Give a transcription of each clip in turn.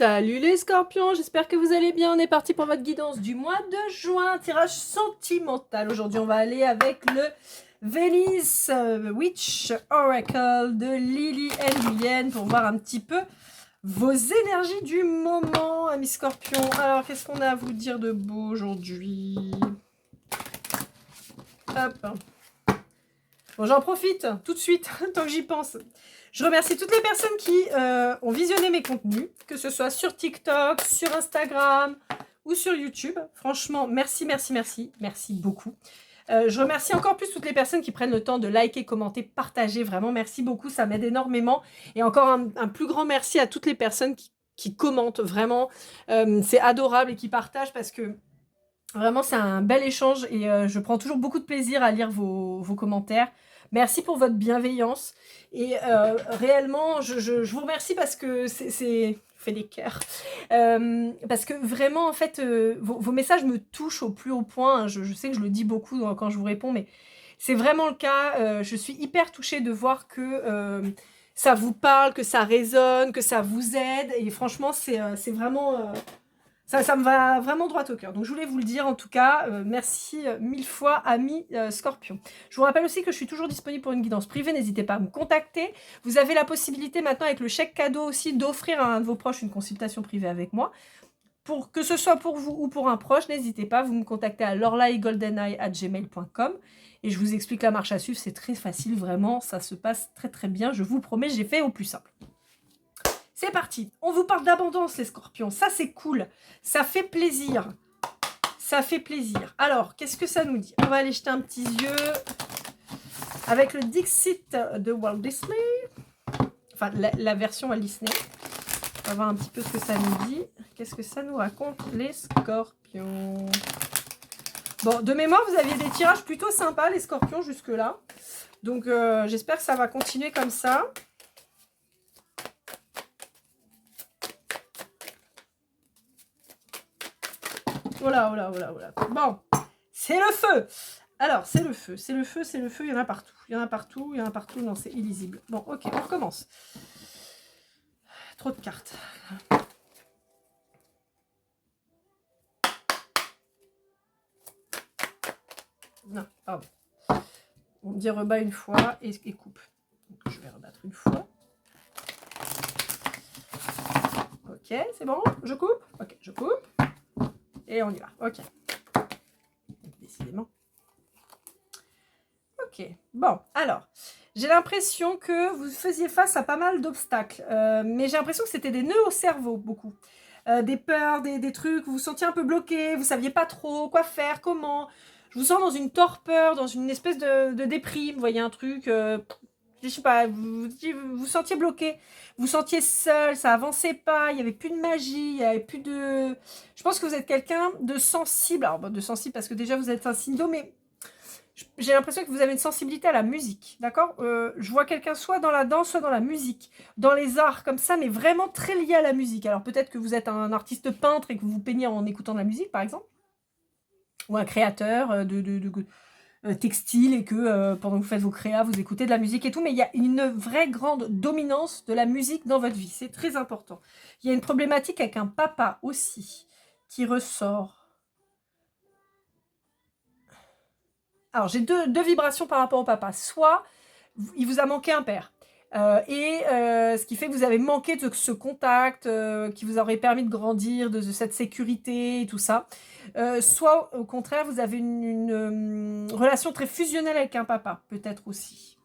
Salut les scorpions, j'espère que vous allez bien. On est parti pour votre guidance du mois de juin, tirage sentimental. Aujourd'hui, on va aller avec le Venice Witch Oracle de Lily Nguyen pour voir un petit peu vos énergies du moment, amis scorpions. Alors, qu'est-ce qu'on a à vous dire de beau aujourd'hui? Hop. Bon, j'en profite tout de suite, tant que j'y pense. Je remercie toutes les personnes qui ont visionné mes contenus, que ce soit sur TikTok, sur Instagram ou sur YouTube. Franchement, merci, merci, merci. Merci beaucoup. Je remercie encore plus toutes les personnes qui prennent le temps de liker, commenter, partager. Vraiment, merci beaucoup. Ça m'aide énormément. Et encore un plus grand merci à toutes les personnes qui commentent. Vraiment, c'est adorable et qui partagent parce que vraiment, c'est un bel échange et je prends toujours beaucoup de plaisir à lire vos commentaires. Merci pour votre bienveillance. Et réellement, je vous remercie parce que c'est fait des cœurs. Parce que vraiment, en fait, vos messages me touchent au plus haut point. Je sais que je le dis beaucoup quand je vous réponds, mais c'est vraiment le cas. Je suis hyper touchée de voir que ça vous parle, que ça résonne, que ça vous aide. Et franchement, c'est vraiment... Ça me va vraiment droit au cœur. Donc, je voulais vous le dire, en tout cas, merci mille fois, amis Scorpion. Je vous rappelle aussi que je suis toujours disponible pour une guidance privée. N'hésitez pas à me contacter. Vous avez la possibilité maintenant, avec le chèque cadeau aussi, d'offrir à un de vos proches une consultation privée avec moi. Que ce soit pour vous ou pour un proche, n'hésitez pas. Vous me contactez à lorlaigoldeneye@gmail.com et je vous explique la marche à suivre. C'est très facile, vraiment. Ça se passe très, très bien. Je vous promets, j'ai fait au plus simple. C'est parti, on vous parle d'abondance les scorpions, ça c'est cool, ça fait plaisir, ça fait plaisir. Alors, qu'est-ce que ça nous dit? On va aller jeter un petit yeux avec le Dixit de Walt Disney, enfin la version Walt Disney. On va voir un petit peu ce que ça nous dit. Qu'est-ce que ça nous raconte les scorpions? Bon, de mémoire, vous aviez des tirages plutôt sympas les scorpions jusque-là. Donc, j'espère que ça va continuer comme ça. Voilà, voilà, voilà, voilà. Bon, c'est le feu. Alors, c'est le feu, c'est le feu, c'est le feu. Il y en a partout. Il y en a partout, il y en a partout. Non, c'est illisible. Bon, ok, on recommence. Trop de cartes. Non, pardon. On dit rebat une fois et coupe. Donc, je vais rebattre une fois. Ok, c'est bon. Je coupe. Ok, je coupe. Et on y va. Ok. Décidément. Ok. Bon, alors, j'ai l'impression que vous faisiez face à pas mal d'obstacles. Mais j'ai l'impression que c'était des nœuds au cerveau, beaucoup. Des peurs, des trucs, vous vous sentiez un peu bloqué, vous saviez pas trop quoi faire, comment. Je vous sens dans une torpeur, dans une espèce de déprime, vous voyez un truc... je sais pas, vous sentiez bloqué, vous sentiez seul, ça avançait pas, il y avait plus de magie, il y avait plus de... Je pense que vous êtes quelqu'un de sensible, alors bon, de sensible parce que déjà vous êtes un signe d'eau, mais j'ai l'impression que vous avez une sensibilité à la musique, d'accord? Je vois quelqu'un soit dans la danse, soit dans la musique, dans les arts comme ça, mais vraiment très lié à la musique. Alors peut-être que vous êtes un artiste peintre et que vous vous peignez en écoutant de la musique, par exemple, ou un créateur de textile et que pendant que vous faites vos créas, vous écoutez de la musique et tout, mais il y a une vraie grande dominance de la musique dans votre vie, c'est très important. Il y a une problématique avec un papa aussi qui ressort. Alors, j'ai deux vibrations par rapport au papa. Soit, il vous a manqué un père. Ce qui fait que vous avez manqué de ce contact qui vous aurait permis de grandir, de cette sécurité et tout ça. Soit, au contraire, vous avez une relation très fusionnelle avec un papa, peut-être aussi.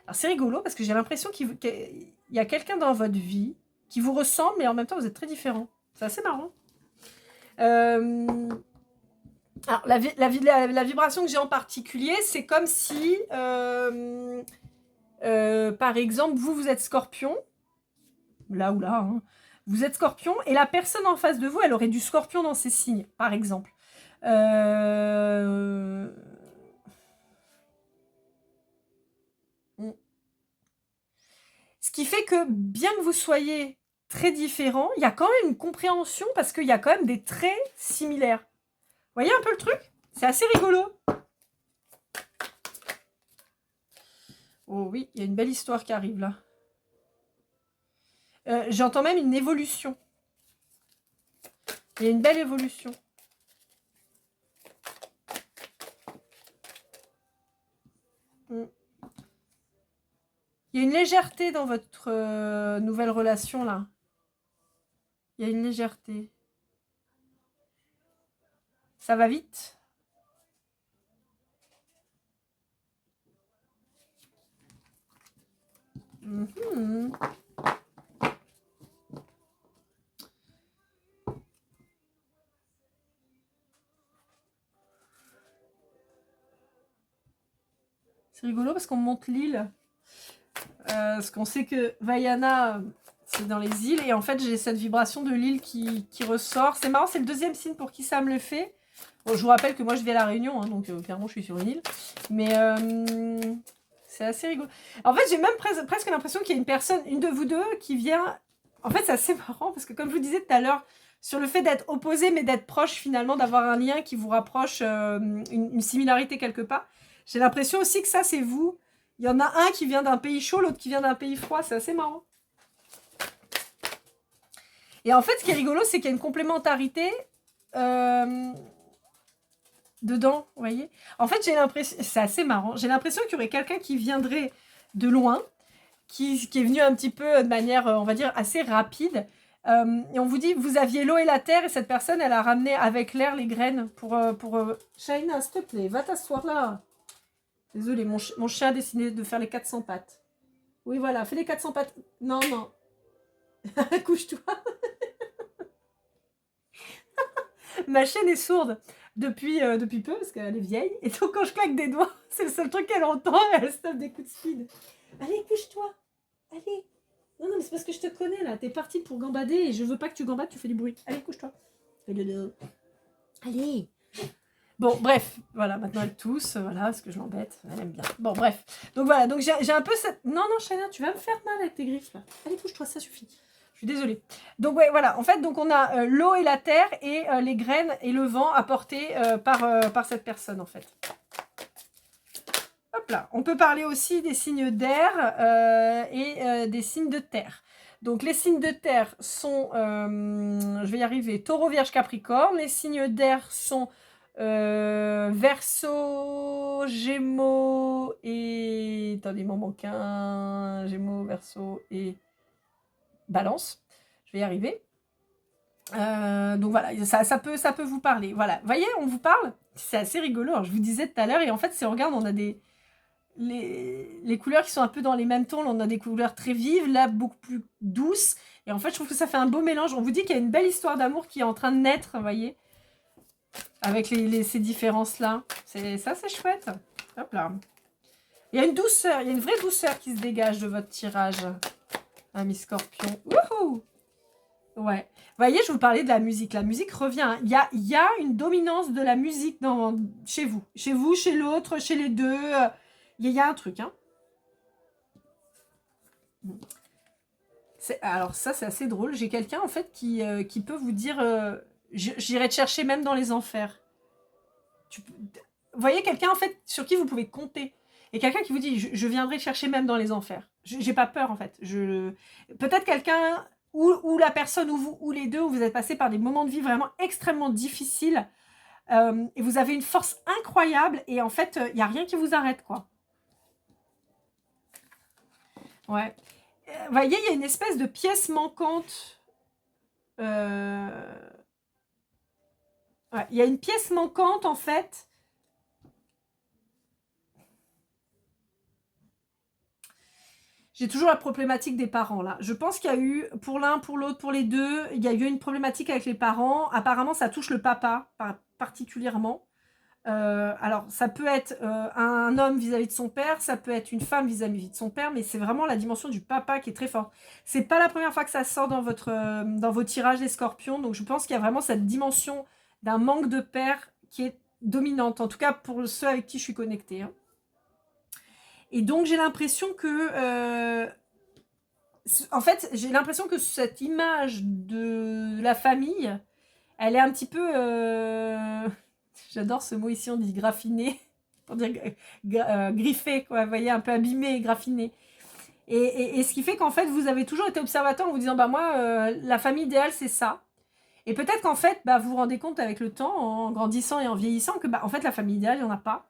Alors, c'est rigolo parce que j'ai l'impression qu'il y a quelqu'un dans votre vie qui vous ressemble, mais en même temps, vous êtes très différents. C'est assez marrant. Alors, la vibration que j'ai en particulier, c'est comme si, par exemple, vous êtes scorpion, là ou là, hein, vous êtes scorpion, et la personne en face de vous, elle aurait du scorpion dans ses signes, par exemple. Ce qui fait que, bien que vous soyez très différents, il y a quand même une compréhension, parce qu'il y a quand même des traits similaires. Vous voyez un peu le truc? C'est assez rigolo. Oh oui, il y a une belle histoire qui arrive là. J'entends même une évolution. Il y a une belle évolution. Il y a une légèreté dans votre nouvelle relation, là. Il y a une légèreté. Ça va vite. C'est rigolo parce qu'on monte l'île. Parce qu'on sait que Vaiana, c'est dans les îles. Et en fait, j'ai cette vibration de l'île qui ressort. C'est marrant, c'est le deuxième signe pour qui ça me le fait. Bon, je vous rappelle que moi, je vis à La Réunion. Hein, donc, clairement, je suis sur une île. Mais c'est assez rigolo. En fait, j'ai même presque l'impression qu'il y a une personne, une de vous deux, qui vient... En fait, c'est assez marrant parce que comme je vous disais tout à l'heure, sur le fait d'être opposé mais d'être proche finalement, d'avoir un lien qui vous rapproche, une similarité quelque part, j'ai l'impression aussi que ça, c'est vous. Il y en a un qui vient d'un pays chaud, l'autre qui vient d'un pays froid. C'est assez marrant. Et en fait, ce qui est rigolo, c'est qu'il y a une complémentarité dedans, vous voyez. En fait, j'ai l'impression... C'est assez marrant. J'ai l'impression qu'il y aurait quelqu'un qui viendrait de loin, qui est venu un petit peu de manière, on va dire, assez rapide. Et on vous dit, vous aviez l'eau et la terre, et cette personne, elle a ramené avec l'air les graines pour... Shaina, s'il te plaît, va t'asseoir là. Désolée, mon chien a décidé de faire les 400 pattes. Oui, voilà, fais les 400 pattes. Non, non. Couche-toi. Ma chienne est sourde depuis peu, parce qu'elle est vieille. Et donc, quand je claque des doigts, c'est le seul truc qu'elle entend, et elle se tape des coups de speed. Allez, couche-toi. Allez. Non, mais c'est parce que je te connais, là. T'es partie pour gambader, et je veux pas que tu gambades, tu fais du bruit. Allez, couche-toi. Fais le dos. Allez. Bon, bref, voilà, maintenant elle tousse, voilà, parce que je l'embête, elle aime bien. Bon, bref. Donc voilà, donc j'ai un peu cette... Non, Shaina, tu vas me faire mal avec tes griffes, là. Allez, couche-toi, ça suffit. Je suis désolée. Donc ouais, voilà, en fait, donc on a l'eau et la terre et les graines et le vent apportés par cette personne, en fait. Hop là. On peut parler aussi des signes d'air et des signes de terre. Donc les signes de terre sont, je vais y arriver, Taureau, Vierge, Capricorne. Les signes d'air sont Verseau, Gémeaux et... Attendez, il m'en manque un. Gémeaux, Verseau et Balance. Je vais y arriver. Donc voilà, ça peut vous parler. Voilà, vous voyez, on vous parle. C'est assez rigolo. Alors, je vous disais tout à l'heure, et en fait, si on regarde, on a les couleurs qui sont un peu dans les mêmes tons. Là, on a des couleurs très vives, là, beaucoup plus douces. Et en fait, je trouve que ça fait un beau mélange. On vous dit qu'il y a une belle histoire d'amour qui est en train de naître, vous voyez, avec ces différences-là. Ça, c'est chouette. Hop là. Il y a une douceur, il y a une vraie douceur qui se dégage de votre tirage. Ami Scorpion. Wouhou! Ouais. Vous voyez, je vous parlais de la musique. La musique revient. Hein. Il y a une dominance de la musique chez vous. Chez vous, chez l'autre, chez les deux. Il y a un truc. Hein. Alors ça, c'est assez drôle. J'ai quelqu'un, en fait, qui peut vous dire... J'irai te chercher même dans les enfers. Vous voyez, quelqu'un, en fait, sur qui vous pouvez compter. Et quelqu'un qui vous dit, je viendrai te chercher même dans les enfers. J'ai pas peur, en fait. Peut-être quelqu'un... Ou la personne, ou vous, ou les deux, où vous êtes passé par des moments de vie vraiment extrêmement difficiles, et vous avez une force incroyable, et en fait, il n'y a rien qui vous arrête, quoi. Ouais. Vous voyez, il y a une espèce de pièce manquante. Ouais, il y a une pièce manquante, en fait. J'ai toujours la problématique des parents, là. Je pense qu'il y a eu, pour l'un, pour l'autre, pour les deux, il y a eu une problématique avec les parents. Apparemment, ça touche le papa, particulièrement. Alors, ça peut être un homme vis-à-vis de son père, ça peut être une femme vis-à-vis de son père, mais c'est vraiment la dimension du papa qui est très forte. C'est pas la première fois que ça sort dans vos tirages des scorpions, donc je pense qu'il y a vraiment cette dimension d'un manque de père qui est dominante, en tout cas pour ceux avec qui je suis connectée. Hein. Et donc, j'ai l'impression que... en fait, j'ai l'impression que cette image de la famille, elle est un petit peu... J'adore ce mot ici, on dit graffiné, pour dire griffé, quoi, vous voyez, un peu abîmé, graffiné. Et ce qui fait qu'en fait, vous avez toujours été observateur en vous disant, bah moi, la famille idéale, c'est ça. Et peut-être qu'en fait, bah, vous vous rendez compte avec le temps, en grandissant et en vieillissant, que bah, en fait, la famille idéale, il n'y en a pas.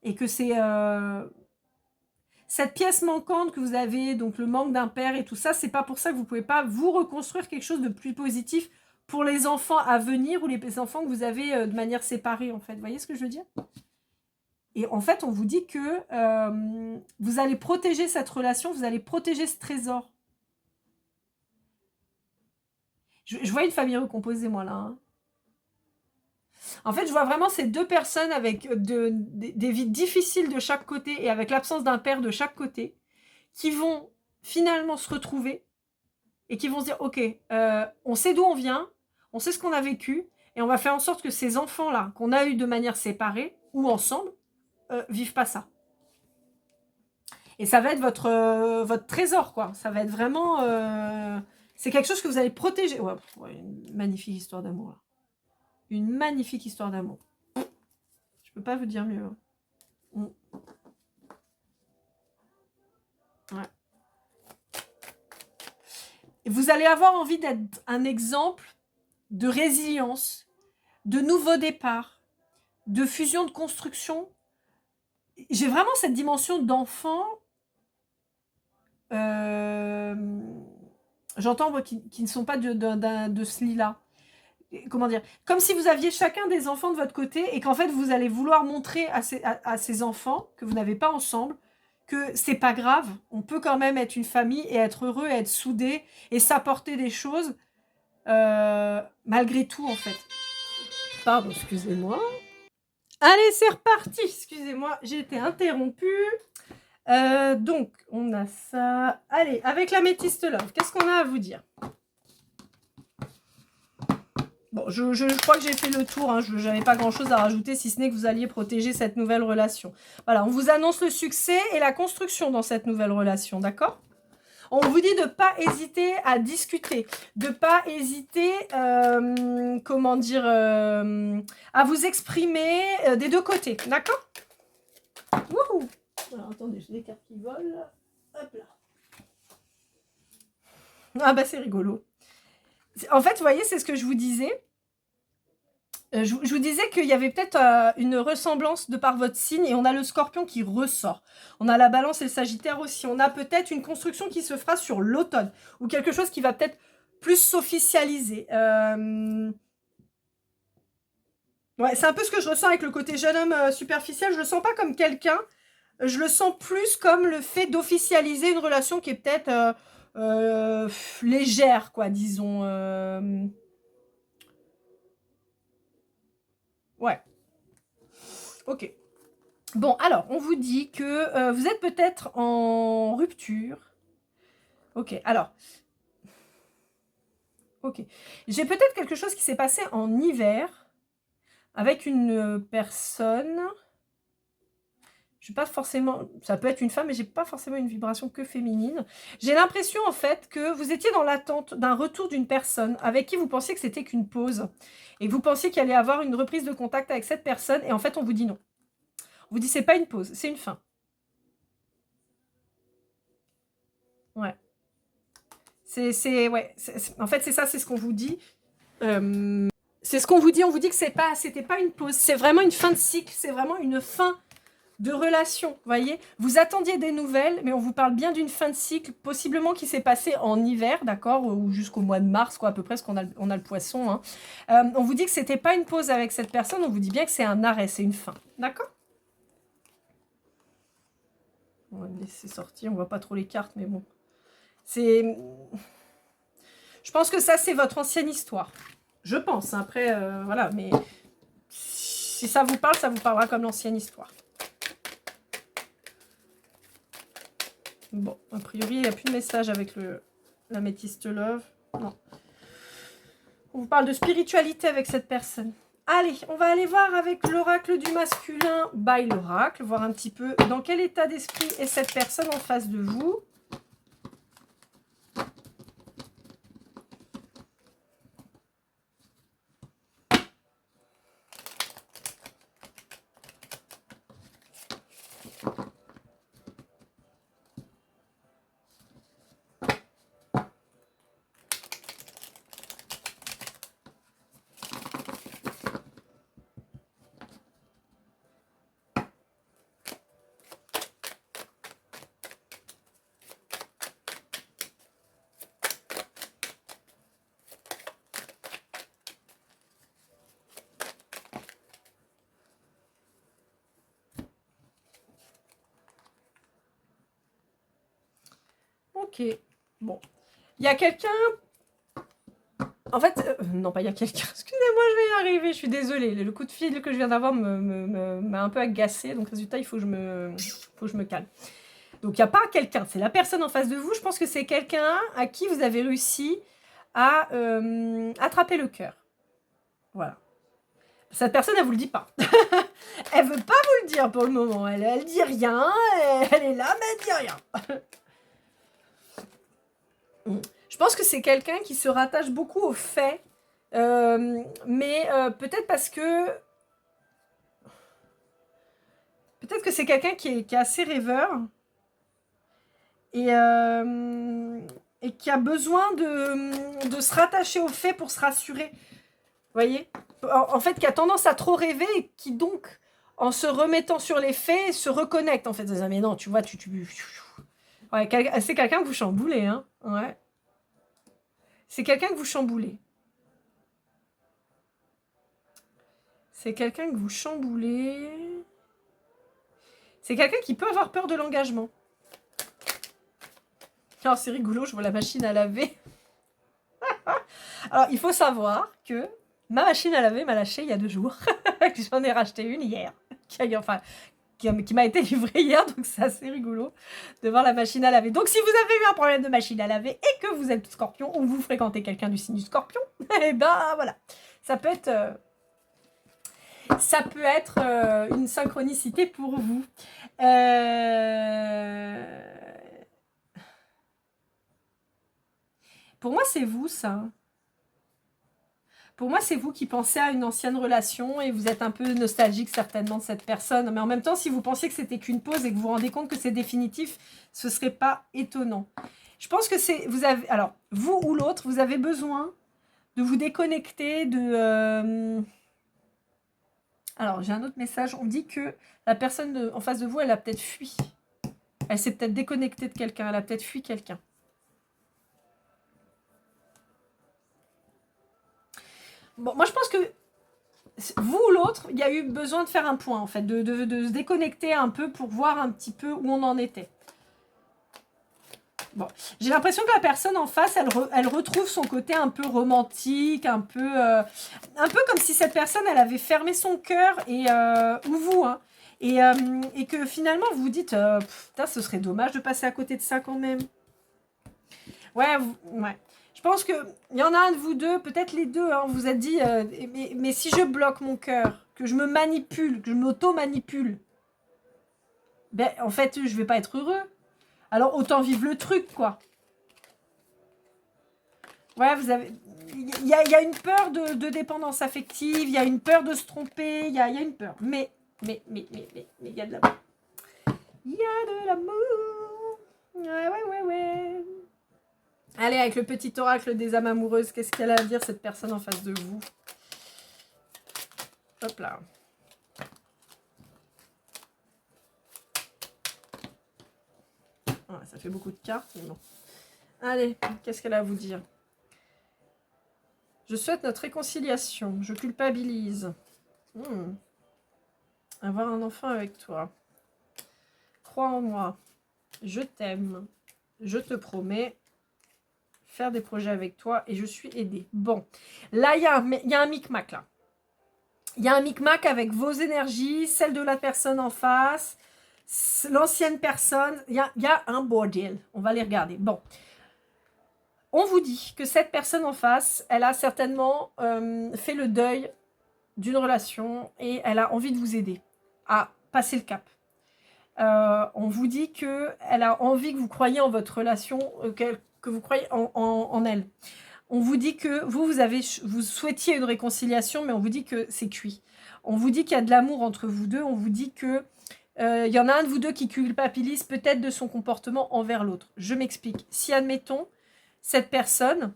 Et que c'est cette pièce manquante que vous avez, donc le manque d'un père et tout ça, c'est pas pour ça que vous pouvez pas vous reconstruire quelque chose de plus positif pour les enfants à venir ou les enfants que vous avez de manière séparée, en fait. Vous voyez ce que je veux dire? Et en fait, on vous dit que vous allez protéger cette relation, vous allez protéger ce trésor. Je vois une famille recomposée, moi, là. Hein. En fait, je vois vraiment ces deux personnes avec des vies difficiles de chaque côté et avec l'absence d'un père de chaque côté, qui vont finalement se retrouver et qui vont se dire, ok, on sait d'où on vient, on sait ce qu'on a vécu, et on va faire en sorte que ces enfants-là, qu'on a eus de manière séparée ou ensemble, vivent pas ça. Et ça va être votre trésor, quoi. Ça va être vraiment... c'est quelque chose que vous allez protéger. Ouais, une magnifique histoire d'amour, là. Une magnifique histoire d'amour. Je peux pas vous dire mieux. Hein. Ouais. Et vous allez avoir envie d'être un exemple de résilience, de nouveau départ, de fusion de construction. J'ai vraiment cette dimension d'enfant. J'entends qui ne sont pas de ce lit-là. Comment dire? Comme si vous aviez chacun des enfants de votre côté et qu'en fait vous allez vouloir montrer à ces enfants que vous n'avez pas ensemble que c'est pas grave, on peut quand même être une famille et être heureux et être soudés et s'apporter des choses malgré tout en fait. Pardon, excusez-moi. Allez, c'est reparti. Excusez-moi, j'ai été interrompue. Donc, on a ça. Allez, avec l'améthyste love, qu'est-ce qu'on a à vous dire? Bon, je crois que j'ai fait le tour. Hein. Je n'avais pas grand-chose à rajouter, si ce n'est que vous alliez protéger cette nouvelle relation. Voilà, on vous annonce le succès et la construction dans cette nouvelle relation, d'accord? On vous dit de ne pas hésiter à discuter, de ne pas hésiter, comment dire, à vous exprimer des deux côtés, d'accord? Wouhou! Alors, attendez, j'ai des cartes qui volent. Hop là. Ah bah c'est rigolo. En fait, vous voyez, c'est ce que je vous disais. Je vous disais qu'il y avait peut-être une ressemblance de par votre signe et on a le scorpion qui ressort. On a la balance et le sagittaire aussi. On a peut-être une construction qui se fera sur l'automne ou quelque chose qui va peut-être plus s'officialiser. Ouais, c'est un peu ce que je ressens avec le côté jeune homme superficiel. Je le sens pas comme quelqu'un. Je le sens plus comme le fait d'officialiser une relation qui est peut-être légère, quoi, disons. Ouais. Ok. Bon, alors, on vous dit que vous êtes peut-être en rupture. Ok, alors. Ok. J'ai peut-être quelque chose qui s'est passé en hiver avec une personne. Je suis pas forcément... Ça peut être une femme, mais j'ai pas forcément une vibration que féminine. J'ai l'impression, en fait, que vous étiez dans l'attente d'un retour d'une personne avec qui vous pensiez que c'était qu'une pause. Et que vous pensiez qu'il allait avoir une reprise de contact avec cette personne. Et en fait, on vous dit non. On vous dit c'est pas une pause, c'est une fin. Ouais. Ouais. En fait, c'est ça, c'est ce qu'on vous dit. C'est ce qu'on vous dit. On vous dit que c'était pas une pause. C'est vraiment une fin de cycle. C'est vraiment une fin de relation. Voyez, vous attendiez des nouvelles, mais on vous parle bien d'une fin de cycle, possiblement qui s'est passée en hiver, d'accord, ou jusqu'au mois de mars, quoi, à peu près, parce qu'on a le poisson. Hein. On vous dit que c'était pas une pause avec cette personne. On vous dit bien que c'est un arrêt, c'est une fin, d'accord. On va laisser sortir. On voit pas trop les cartes, mais bon. C'est... Je pense que ça, c'est votre ancienne histoire. Je pense. Après, voilà. Mais si ça vous parle, ça vous parlera comme l'ancienne histoire. Bon, a priori, il n'y a plus de message avec l'améthyste love. Non. On vous parle de spiritualité avec cette personne. Allez, on va aller voir avec l'oracle du masculin by l'oracle. Voir un petit peu dans quel état d'esprit est cette personne en face de vous. Ok. Bon. Il y a quelqu'un... En fait, non, pas il y a quelqu'un. Excusez-moi, je vais y arriver. Je suis désolée. Le coup de fil que je viens d'avoir m'a un peu agacée. Donc, résultat, il faut que je me calme. Donc, il n'y a pas quelqu'un. C'est la personne en face de vous. Je pense que c'est quelqu'un à qui vous avez réussi à attraper le cœur. Voilà. Cette personne, elle vous le dit pas. Elle veut pas vous le dire pour le moment. Elle dit rien. Elle est là, mais elle dit rien. Je pense que c'est quelqu'un qui se rattache beaucoup aux faits. Mais peut-être parce que... Peut-être que c'est quelqu'un qui est assez rêveur. Et qui a besoin de se rattacher aux faits pour se rassurer. Vous voyez ? En fait, qui a tendance à trop rêver et qui donc, en se remettant sur les faits, se reconnecte. En fait, mais non, tu vois, Ouais, c'est quelqu'un que vous chamboulez, hein. Ouais. C'est quelqu'un que vous chamboulez. C'est quelqu'un que vous chamboulez. C'est quelqu'un qui peut avoir peur de l'engagement. Alors, c'est rigolo, je vois la machine à laver. Alors, il faut savoir que ma machine à laver m'a lâché il y a 2 jours. J'en ai racheté une hier. Qui m'a été livrée hier, donc c'est assez rigolo de voir la machine à laver. Donc, si vous avez eu un problème de machine à laver et que vous êtes scorpion ou vous fréquentez quelqu'un du signe du scorpion, et ben voilà. Ça peut être une synchronicité pour vous. Pour moi, c'est vous, ça. Pour moi, c'est vous qui pensez à une ancienne relation et vous êtes un peu nostalgique certainement de cette personne. Mais en même temps, si vous pensiez que c'était qu'une pause et que vous vous rendez compte que c'est définitif, ce ne serait pas étonnant. Je pense que alors, vous ou l'autre, vous avez besoin de vous déconnecter Alors, j'ai un autre message. On dit que la personne en face de vous, elle a peut-être fui. Elle s'est peut-être déconnectée de quelqu'un. Elle a peut-être fui quelqu'un. Bon, moi, je pense que vous ou l'autre, il y a eu besoin de faire un point, en fait, de se déconnecter un peu pour voir un petit peu où on en était. Bon, j'ai l'impression que la personne en face, elle retrouve son côté un peu romantique, un peu comme si cette personne, elle avait fermé son cœur, ou vous, hein, et que finalement, vous vous dites, putain, ce serait dommage de passer à côté de ça quand même. Ouais, ouais. Je pense qu'il y en a un de vous deux, peut-être les deux, hein, vous vous êtes dit, mais si je bloque mon cœur, que je me manipule, que je m'auto-manipule, ben, en fait, je vais pas être heureux. Alors, autant vivre le truc, quoi. Ouais, vous avez... Il y a une peur de dépendance affective, il y a une peur de se tromper, il y a une peur. Mais, il y a de l'amour. Il y a de l'amour. Ouais. Allez, avec le petit oracle des âmes amoureuses, qu'est-ce qu'elle a à dire, cette personne en face de vous? Hop là. Ouais, ça fait beaucoup de cartes, mais bon. Allez, qu'est-ce qu'elle a à vous dire? Je souhaite notre réconciliation. Je culpabilise. Avoir un enfant avec toi. Crois en moi. Je t'aime. Je te promets faire des projets avec toi et je suis aidée. Bon, là, il y a un micmac, là. Il y a un micmac avec vos énergies, celle de la personne en face, l'ancienne personne. Il y a un bordel. On va les regarder. Bon. On vous dit que cette personne en face, elle a certainement fait le deuil d'une relation et elle a envie de vous aider à passer le cap. On vous dit qu'elle a envie que vous croyiez en votre relation, que vous croyez en elle. On vous dit que vous souhaitiez une réconciliation, mais on vous dit que c'est cuit. On vous dit qu'il y a de l'amour entre vous deux. On vous dit que y en a un de vous deux qui culpabilise peut-être de son comportement envers l'autre. Je m'explique. Si, admettons, cette personne,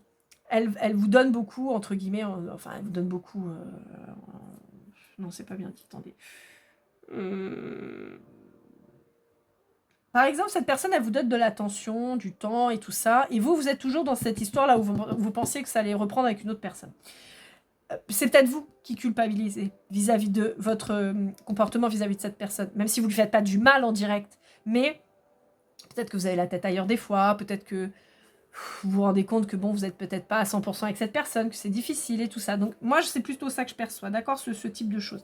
elle vous donne beaucoup, entre guillemets, enfin, elle vous donne beaucoup... non, c'est pas bien dit, attendez. Par exemple, cette personne, elle vous donne de l'attention, du temps et tout ça, et vous êtes toujours dans cette histoire-là où vous pensiez que ça allait reprendre avec une autre personne. C'est peut-être vous qui culpabilisez vis-à-vis de votre comportement vis-à-vis de cette personne, même si vous ne lui faites pas du mal en direct, mais Peut-être que vous avez la tête ailleurs des fois, peut-être que vous vous rendez compte que bon, vous n'êtes peut-être pas à 100% avec cette personne, que c'est difficile et tout ça. Donc moi, c'est plutôt ça que je perçois, d'accord, ce type de choses.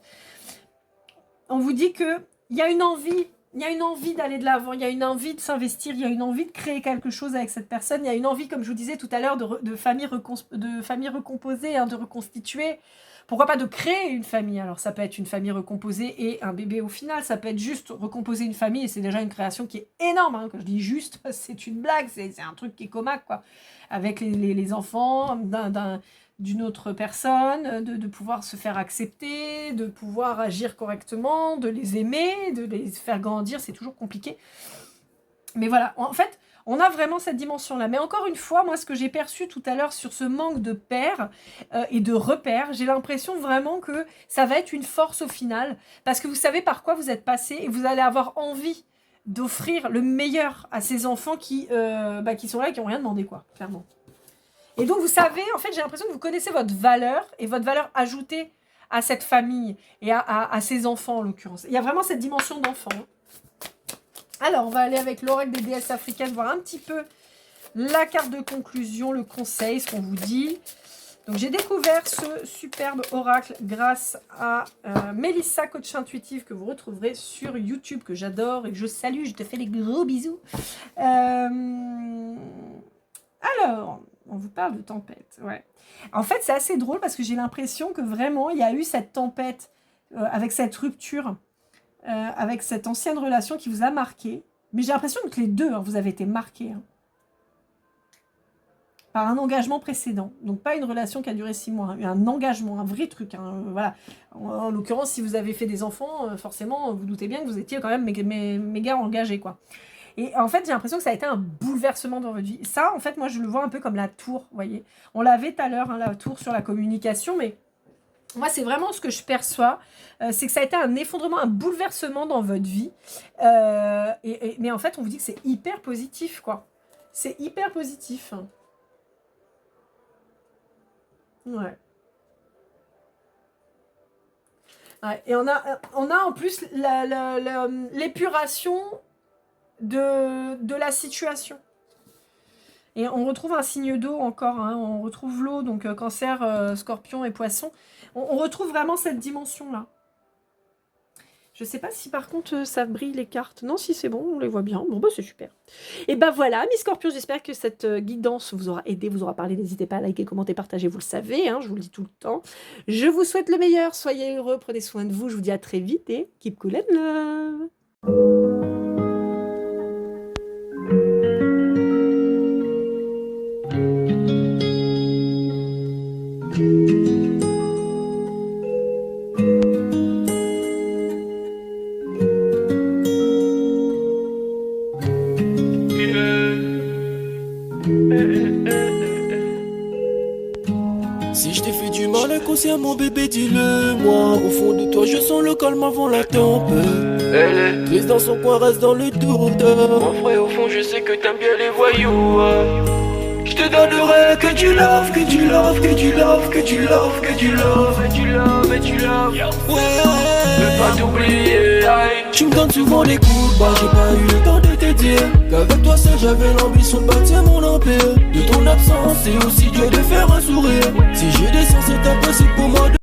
On vous dit qu'il y a une envie, d'aller de l'avant, il y a une envie de s'investir, il y a une envie de créer quelque chose avec cette personne, il y a une envie, comme je vous disais tout à l'heure, de famille recomposée, hein, de reconstituer. Pourquoi pas de créer une famille? Alors ça peut être une famille recomposée et un bébé au final, ça peut être juste recomposer une famille et c'est déjà une création qui est énorme. Hein. Quand je dis juste, c'est une blague, c'est un truc qui est comaque, quoi. Avec les enfants d'une autre personne, de pouvoir se faire accepter, de pouvoir agir correctement, de les aimer, de les faire grandir, c'est toujours compliqué. Mais voilà, en fait, on a vraiment cette dimension-là. Mais encore une fois, moi, ce que j'ai perçu tout à l'heure sur ce manque de pères et de repères, j'ai l'impression vraiment que ça va être une force au final. Parce que vous savez par quoi vous êtes passé et vous allez avoir envie d'offrir le meilleur à ces enfants qui sont là et qui n'ont rien demandé, quoi, clairement. Et donc, vous savez, en fait, j'ai l'impression que vous connaissez votre valeur et votre valeur ajoutée à cette famille et à ces enfants, en l'occurrence. Il y a vraiment cette dimension d'enfant. Alors, on va aller avec l'oracle des déesses africaines, voir un petit peu la carte de conclusion, le conseil, ce qu'on vous dit. Donc, j'ai découvert ce superbe oracle grâce à Mélissa, coach intuitive, que vous retrouverez sur YouTube, que j'adore et que je salue. Je te fais des gros bisous. Alors, on vous parle de tempête, ouais. En fait, c'est assez drôle parce que j'ai l'impression que vraiment, il y a eu cette tempête avec cette rupture, avec cette ancienne relation qui vous a marqué. Mais j'ai l'impression que les deux, hein, vous avez été marqués par un engagement précédent. Donc, pas une relation qui a duré 6 mois, hein, un engagement, un vrai truc. Hein, voilà. En l'occurrence, si vous avez fait des enfants, forcément, vous doutez bien que vous étiez quand même méga engagés, quoi. Et en fait, j'ai l'impression que ça a été un bouleversement dans votre vie. Ça, en fait, moi, je le vois un peu comme la tour, vous voyez. On l'avait tout à l'heure, hein, la tour sur la communication, mais moi, c'est vraiment ce que je perçois. C'est que ça a été un effondrement, un bouleversement dans votre vie. Mais en fait, on vous dit que c'est hyper positif, quoi. C'est hyper positif. Ouais. Ouais. Et on a en plus l'épuration de la situation. Et on retrouve un signe d'eau encore, hein, on retrouve l'eau, donc cancer, scorpion et poisson. On retrouve vraiment cette dimension-là. Je sais pas si par contre ça brille les cartes. Non, si c'est bon, on les voit bien. Bon, bah c'est super. Et ben voilà, mes scorpions, j'espère que cette guidance vous aura aidé, vous aura parlé. N'hésitez pas à liker, commenter, partager, vous le savez, hein, je vous le dis tout le temps. Je vous souhaite le meilleur, soyez heureux, prenez soin de vous. Je vous dis à très vite et keep cool and love. Si je t'ai fait du mal inconsciemment bébé dis-le moi. Au fond de toi je sens le calme avant la tempête. Elle est triste dans son coin, reste dans le doute. Mon frère au fond je sais que t'aimes bien les voyous. Je te donnerai que du love, que du love, que du love, que du love, que du love, et du love, et du love. Ouais, veux pas t'oublier. Tu me donnes souvent des coups de barre, j'ai pas eu le temps de te dire qu'avec toi seul j'avais l'ambition de bâtir mon empire. De ton absence c'est aussi dur de faire un sourire. Si je descends c'est impossible pour moi de